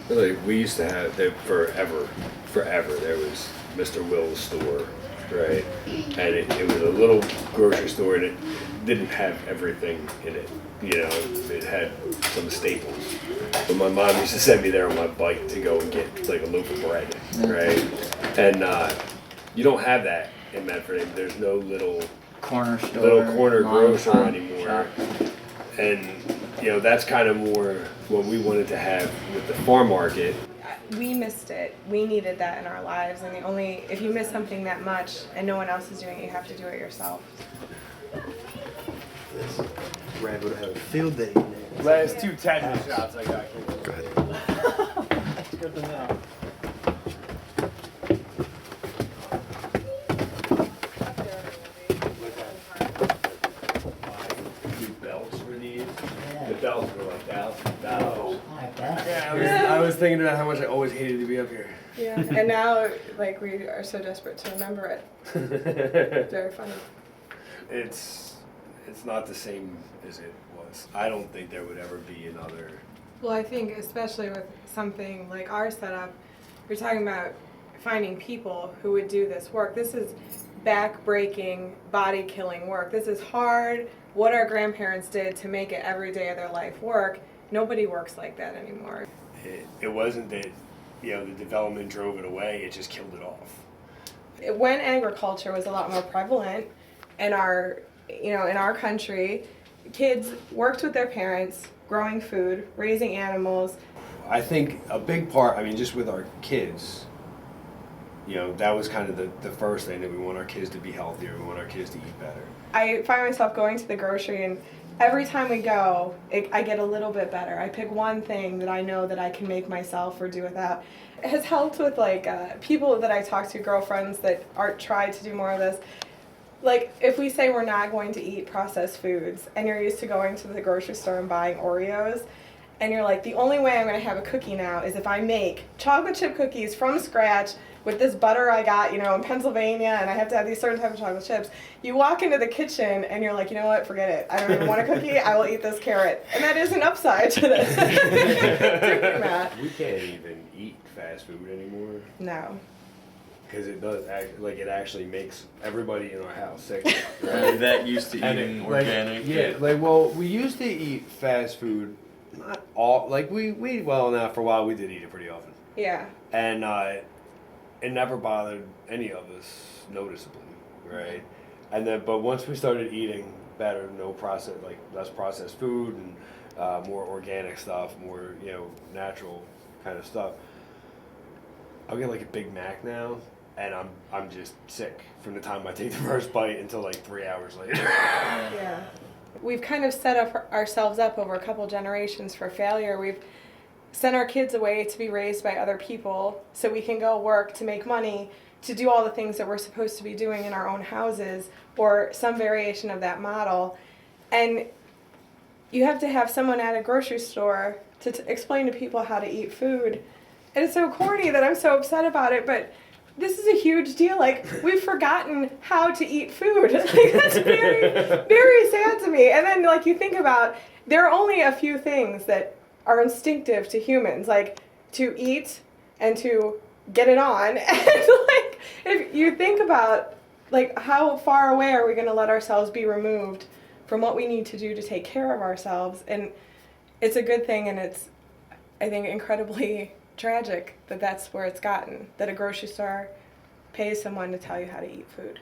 Like we used to have there forever. There was Mr. Will's store, right? And it was a little grocery store, and it didn't have everything in it. You know, it had some staples. But my mom used to send me there on my bike to go and get like a loaf of bread, right? And you don't have that in Medford. There's no little corner store, little corner grocer anymore. Shop. And you know, that's kind of more what we wanted to have with the farm market. We missed it. We needed that in our lives, and if you miss something that much and no one else is doing it, you have to do it yourself. Brad would have a field day. Last two tetanus shots I got. Go ahead. That's good to know. New belts were these. The belts were like $1,000. Like that. Yeah, I was thinking about how much I always hated to be up here. Yeah, and now like we are so desperate to remember it. It's very funny. It's not the same as it was. I don't think there would ever be another. Well, I think especially with something like our setup, you're talking about finding people who would do this work. This is back-breaking, body-killing work. This is hard. What our grandparents did to make it every day of their life work. Nobody works like that anymore. It wasn't that, you know, the development drove it away. It just killed it off. When agriculture was a lot more prevalent in our country, kids worked with their parents, growing food, raising animals. I think a big part, I mean, just with our kids, you know, that was kind of the first thing, that we want our kids to be healthier, we want our kids to eat better. I find myself going to the grocery, and every time we go, I get a little bit better. I pick one thing that I know that I can make myself or do without. It has helped with people that I talk to, girlfriends that try to do more of this. Like, if we say we're not going to eat processed foods, and you're used to going to the grocery store and buying Oreos, and you're like, the only way I'm going to have a cookie now is if I make chocolate chip cookies from scratch with this butter I got, in Pennsylvania, and I have to have these certain type of chocolate chips. You walk into the kitchen, and you're like, you know what, forget it. I don't even want a cookie, I will eat this carrot. And that is an upside to this. We can't even eat fast food anymore. No. Because it does it actually makes everybody in our house sick. Right? That used to eating organic. We used to eat fast food, not all, now for a while we did eat it pretty often. Yeah. And it never bothered any of us noticeably, right? And then, but once we started eating better, less processed food and more organic stuff, more, natural kind of stuff, I'll get like a Big Mac now, and I'm just sick from the time I take the first bite until like 3 hours later. Yeah. We've kind of set ourselves up over a couple generations for failure. We've sent our kids away to be raised by other people so we can go work to make money, to do all the things that we're supposed to be doing in our own houses, or some variation of that model. And you have to have someone at a grocery store to explain to people how to eat food. And it's so corny that I'm so upset about it, but this is a huge deal. Like, we've forgotten how to eat food. That's very, very sad to me. And then, you think about, there are only a few things that are instinctive to humans, like to eat and to get it on. And if you think about how far away are we going to let ourselves be removed from what we need to do to take care of ourselves? And it's a good thing, and it's, I think, incredibly tragic that that's where it's gotten, that a grocery store pays someone to tell you how to eat food.